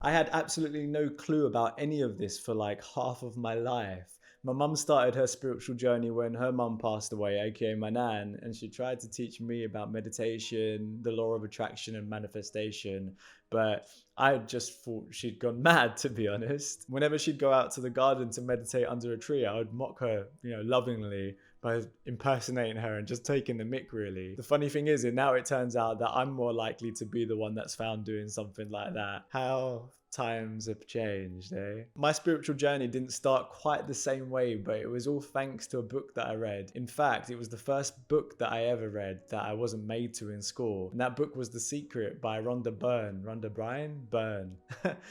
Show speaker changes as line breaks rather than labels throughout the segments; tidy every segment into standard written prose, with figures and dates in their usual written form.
I had absolutely no clue about any of this for like half of my life. My mum started her spiritual journey when her mum passed away, aka my nan, and she tried to teach me about meditation, the law of attraction, and manifestation. But I just thought she'd gone mad, to be honest. Whenever she'd go out to the garden to meditate under a tree, I would mock her, lovingly by impersonating her and just taking the mick, really. The funny thing is, now it turns out that I'm more likely to be the one that's found doing something like that. How times have changed, eh? My spiritual journey didn't start quite the same way, but it was all thanks to a book that I read. In fact, it was the first book that I ever read that I wasn't made to in school. And that book was The Secret by Rhonda Byrne. Rhonda Bryan? Byrne.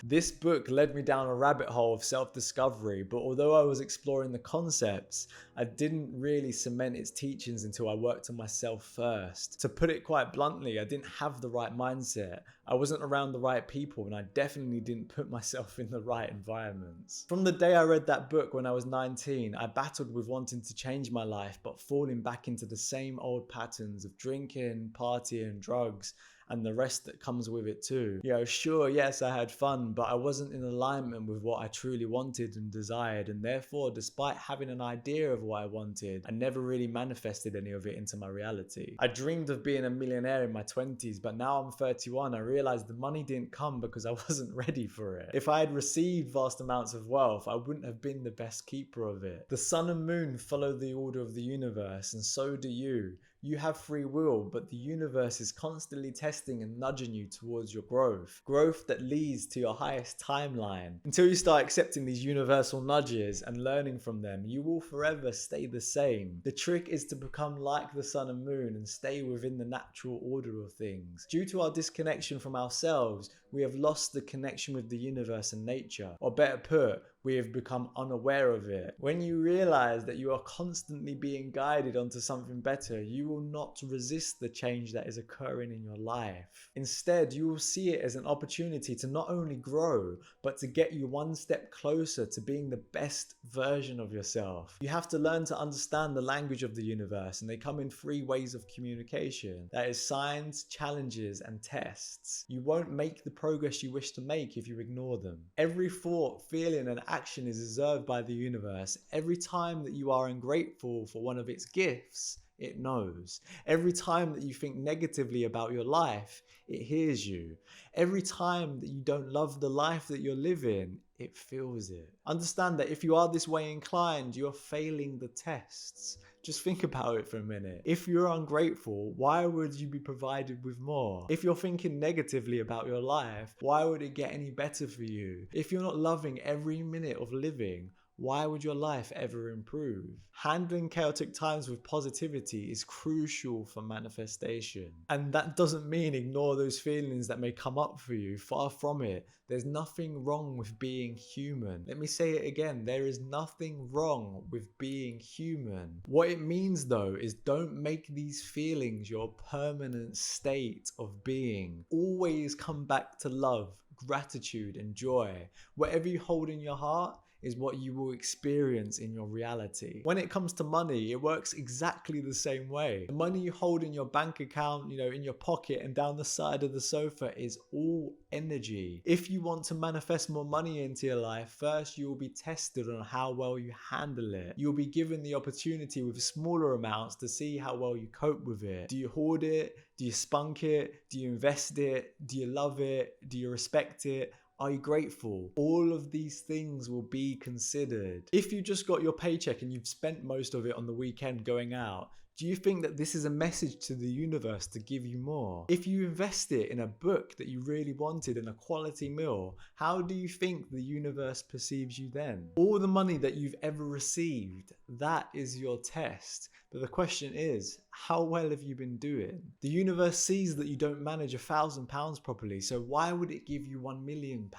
This book led me down a rabbit hole of self-discovery, but although I was exploring the concepts, I didn't really cement its teachings until I worked on myself first. To put it quite bluntly, I didn't have the right mindset. I wasn't around the right people, and I definitely didn't put myself in the right environments. From the day I read that book when I was 19, I battled with wanting to change my life, but falling back into the same old patterns of drinking, partying, drugs, and the rest that comes with it too. Sure, yes, I had fun, but I wasn't in alignment with what I truly wanted and desired, and therefore, despite having an idea of what I wanted, I never really manifested any of it into my reality. I dreamed of being a millionaire in my 20s, but now I'm 31, I realized the money didn't come because I wasn't ready for it. If I had received vast amounts of wealth, I wouldn't have been the best keeper of it. The sun and moon follow the order of the universe, and so do you. You have free will, but the universe is constantly testing and nudging you towards your growth. Growth that leads to your highest timeline. Until you start accepting these universal nudges and learning from them, you will forever stay the same. The trick is to become like the sun and moon and stay within the natural order of things. Due to our disconnection from ourselves, we have lost the connection with the universe and nature. Or better put, we have become unaware of it. When you realize that you are constantly being guided onto something better, you will not resist the change that is occurring in your life. Instead, you will see it as an opportunity to not only grow, but to get you one step closer to being the best version of yourself. You have to learn to understand the language of the universe, and they come in three ways of communication. That is signs, challenges, and tests. You won't make the progress you wish to make if you ignore them. Every thought, feeling, and action is observed by the universe. Every time that you are ungrateful for one of its gifts, it knows. Every time that you think negatively about your life, it hears you. Every time that you don't love the life that you're living, it feels it. Understand that if you are this way inclined, you're failing the tests. Just think about it for a minute. If you're ungrateful, why would you be provided with more? If you're thinking negatively about your life, why would it get any better for you? If you're not loving every minute of living, why would your life ever improve? Handling chaotic times with positivity is crucial for manifestation. And that doesn't mean ignore those feelings that may come up for you. Far from it. There's nothing wrong with being human. Let me say it again. There is nothing wrong with being human. What it means though is don't make these feelings your permanent state of being. Always come back to love, gratitude, and joy. Whatever you hold in your heart is what you will experience in your reality. When it comes to money, it works exactly the same way. The money you hold in your bank account, in your pocket and down the side of the sofa is all energy. If you want to manifest more money into your life, first you will be tested on how well you handle it. You'll be given the opportunity with smaller amounts to see how well you cope with it. Do you hoard it? Do you spunk it? Do you invest it? Do you love it? Do you respect it? Are you grateful? All of these things will be considered. If you just got your paycheck and you've spent most of it on the weekend going out, do you think that this is a message to the universe to give you more? If you invest it in a book that you really wanted and a quality meal, how do you think the universe perceives you then? All the money that you've ever received, that is your test. But the question is, how well have you been doing? The universe sees that you don't manage £1,000 properly, so why would it give you £1 million?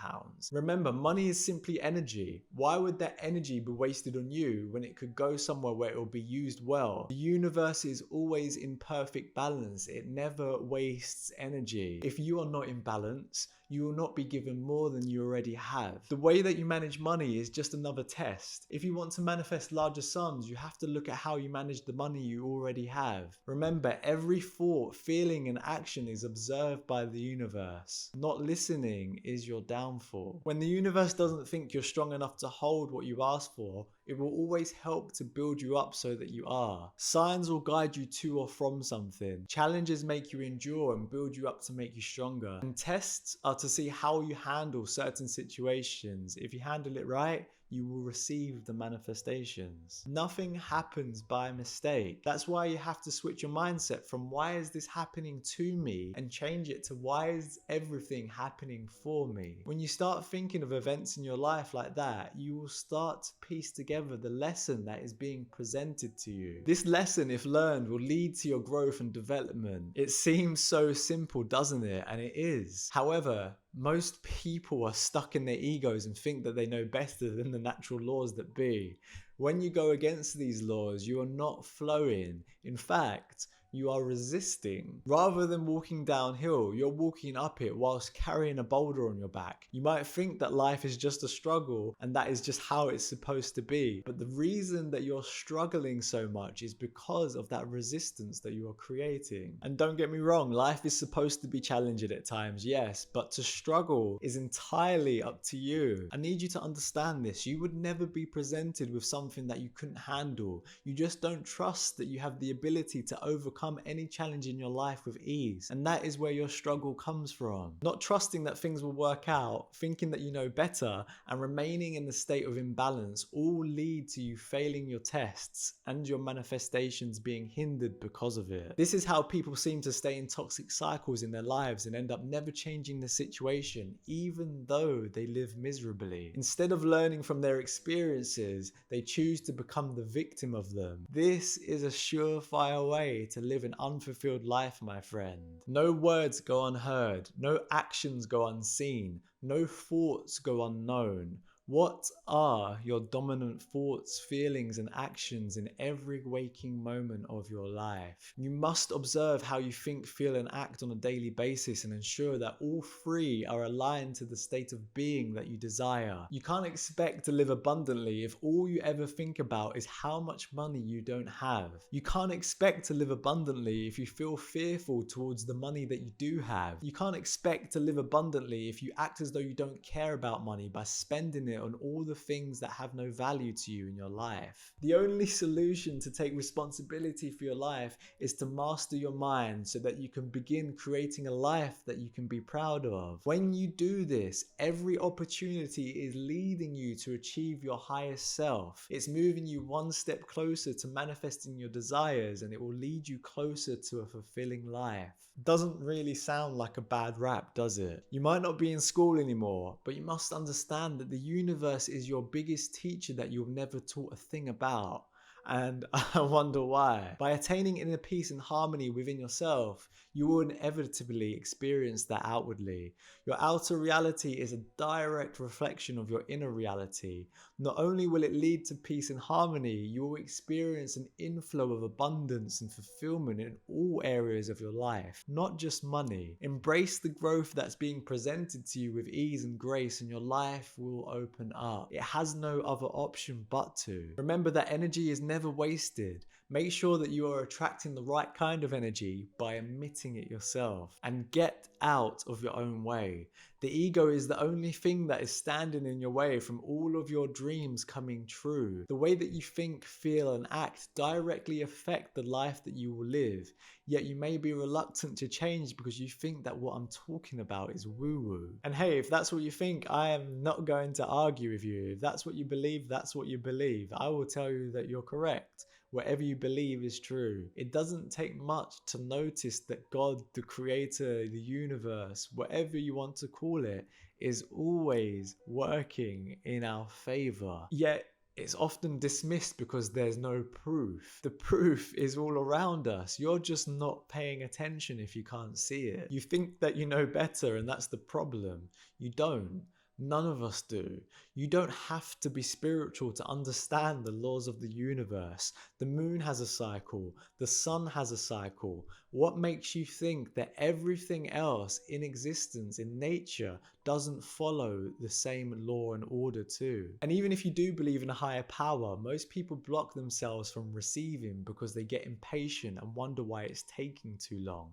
Remember, money is simply energy. Why would that energy be wasted on you when it could go somewhere where it will be used well? The universe is always in perfect balance. It never wastes energy. If you are not in balance, you will not be given more than you already have. The way that you manage money is just another test. If you want to manifest larger sums, you have to look at how you manage the money you already have. Remember, every thought, feeling, and action is observed by the universe. Not listening is your downfall. When the universe doesn't think you're strong enough to hold what you ask for, it will always help to build you up so that you are. Signs will guide you to or from something. Challenges make you endure and build you up to make you stronger. And tests are to see how you handle certain situations. If you handle it right, you will receive the manifestations. Nothing happens by mistake. That's why you have to switch your mindset from why is this happening to me and change it to why is everything happening for me. When you start thinking of events in your life like that, you will start to piece together the lesson that is being presented to you. This lesson, if learned, will lead to your growth and development. It seems so simple, doesn't it? And it is. However, most people are stuck in their egos and think that they know better than the natural laws that be. When you go against these laws, you are not flowing. In fact, you are resisting. Rather than walking downhill, you're walking up it whilst carrying a boulder on your back. You might think that life is just a struggle and that is just how it's supposed to be. But the reason that you're struggling so much is because of that resistance that you are creating. And don't get me wrong, life is supposed to be challenging at times, yes, but to struggle is entirely up to you. I need you to understand this. You would never be presented with something that you couldn't handle. You just don't trust that you have the ability to overcome any challenge in your life with ease. And that is where your struggle comes from. Not trusting that things will work out, thinking that you know better, and remaining in the state of imbalance all lead to you failing your tests and your manifestations being hindered because of it. This is how people seem to stay in toxic cycles in their lives and end up never changing the situation, even though they live miserably. Instead of learning from their experiences, they choose to become the victim of them. This is a surefire way to live an unfulfilled life, my friend. No words go unheard, no actions go unseen, no thoughts go unknown. What are your dominant thoughts, feelings, and actions in every waking moment of your life? You must observe how you think, feel, and act on a daily basis and ensure that all three are aligned to the state of being that you desire. You can't expect to live abundantly if all you ever think about is how much money you don't have. You can't expect to live abundantly if you feel fearful towards the money that you do have. You can't expect to live abundantly if you act as though you don't care about money by spending it on all the things that have no value to you in your life. The only solution to take responsibility for your life is to master your mind so that you can begin creating a life that you can be proud of. When you do this, every opportunity is leading you to achieve your highest self. It's moving you one step closer to manifesting your desires, and it will lead you closer to a fulfilling life. Doesn't really sound like a bad rap, does it? You might not be in school anymore, but you must understand that the universe is your biggest teacher that you've never taught a thing about. And I wonder why. By attaining inner peace and harmony within yourself, you will inevitably experience that outwardly. Your outer reality is a direct reflection of your inner reality. Not only will it lead to peace and harmony, you will experience an inflow of abundance and fulfillment in all areas of your life, not just money. Embrace the growth that's being presented to you with ease and grace, and your life will open up. It has no other option but to. Remember that energy is never wasted. Make sure that you are attracting the right kind of energy by emitting it yourself, and get out of your own way. The ego is the only thing that is standing in your way from all of your dreams coming true. The way that you think, feel, and act directly affect the life that you will live. Yet you may be reluctant to change because you think that what I'm talking about is woo-woo. And hey, if that's what you think, I am not going to argue with you. If that's what you believe, that's what you believe. I will tell you that you're correct. Whatever you believe is true. It doesn't take much to notice that God, the creator, the universe, whatever you want to call it, is always working in our favor. Yet it's often dismissed because there's no proof. The proof is all around us. You're just not paying attention if you can't see it. You think that you know better, and that's the problem. You don't. None of us do. You don't have to be spiritual to understand the laws of the universe. The moon has a cycle, the sun has a cycle. What makes you think that everything else in existence, in nature, doesn't follow the same law and order too? And even if you do believe in a higher power, most people block themselves from receiving because they get impatient and wonder why it's taking too long.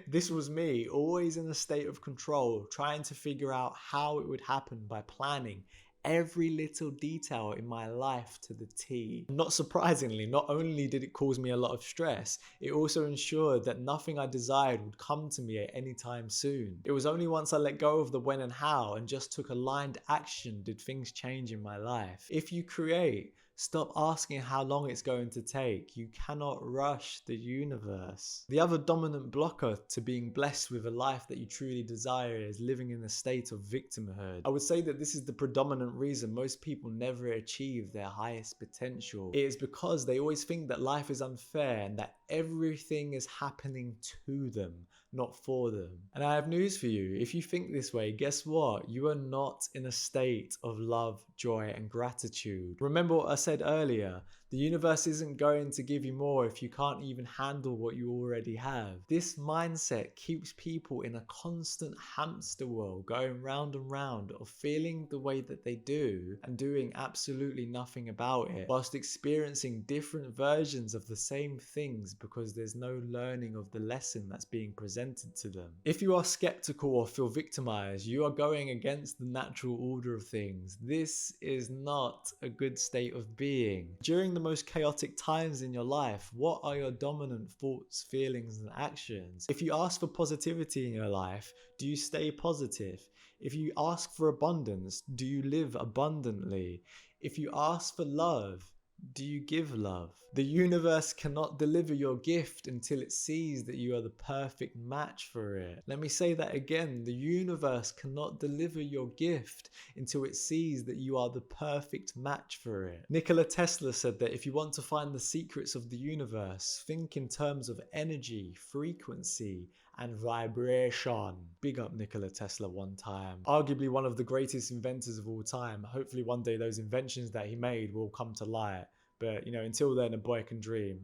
This was me, always in a state of control, trying to figure out how it would happen by planning every little detail in my life to the T. Not surprisingly, not only did it cause me a lot of stress, it also ensured that nothing I desired would come to me at any time soon. It was only once I let go of the when and how and just took aligned action did things change in my life. If you create, stop asking how long it's going to take. You cannot rush the universe. The other dominant blocker to being blessed with a life that you truly desire is living in a state of victimhood. I would say that this is the predominant reason most people never achieve their highest potential. It is because they always think that life is unfair and that everything is happening to them, not for them. And I have news for you. If you think this way, guess what? You are not in a state of love, joy, and gratitude. Remember what I said earlier. The universe isn't going to give you more if you can't even handle what you already have. This mindset keeps people in a constant hamster wheel, going round and round of feeling the way that they do and doing absolutely nothing about it, whilst experiencing different versions of the same things because there's no learning of the lesson that's being presented to them. If you are skeptical or feel victimized, you are going against the natural order of things. This is not a good state of being. During the most chaotic times in your life, what are your dominant thoughts, feelings, and actions? If you ask for positivity in your life, do you stay positive? If you ask for abundance, do you live abundantly? If you ask for love, do you give love? The universe cannot deliver your gift until it sees that you are the perfect match for it. Let me say that again. The universe cannot deliver your gift until it sees that you are the perfect match for it. Nikola Tesla said that if you want to find the secrets of the universe, think in terms of energy, frequency, and vibration. Big up Nikola Tesla one time. Arguably one of the greatest inventors of all time. Hopefully one day those inventions that he made will come to light. But, until then, a boy can dream.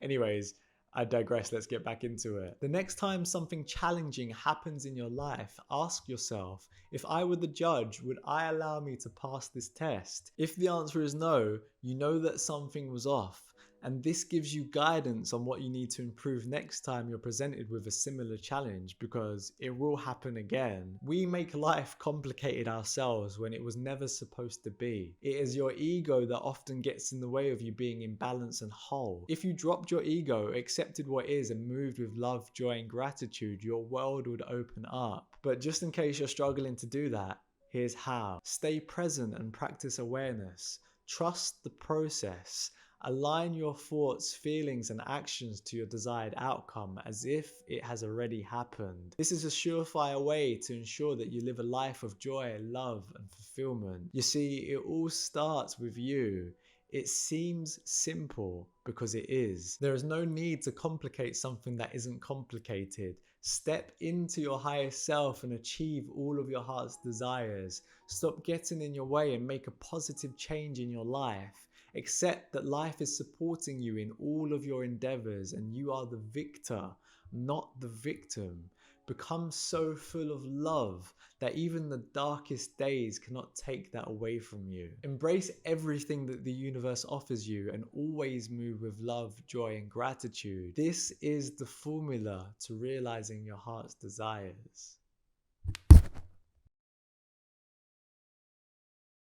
Anyways, I digress. Let's get back into it. The next time something challenging happens in your life, ask yourself, if I were the judge, would I allow me to pass this test? If the answer is no, you know that something was off. And this gives you guidance on what you need to improve next time you're presented with a similar challenge, because it will happen again. We make life complicated ourselves when it was never supposed to be. It is your ego that often gets in the way of you being in balance and whole. If you dropped your ego, accepted what is, and moved with love, joy, and gratitude, your world would open up. But just in case you're struggling to do that, here's how. Stay present and practice awareness. Trust the process. Align your thoughts, feelings, and actions to your desired outcome as if it has already happened. This is a surefire way to ensure that you live a life of joy, love, and fulfillment. You see, it all starts with you. It seems simple because it is. There is no need to complicate something that isn't complicated. Step into your highest self and achieve all of your heart's desires. Stop getting in your way and make a positive change in your life. Accept that life is supporting you in all of your endeavors and you are the victor, not the victim. Become so full of love that even the darkest days cannot take that away from you. Embrace everything that the universe offers you and always move with love, joy, and gratitude. This is the formula to realizing your heart's desires.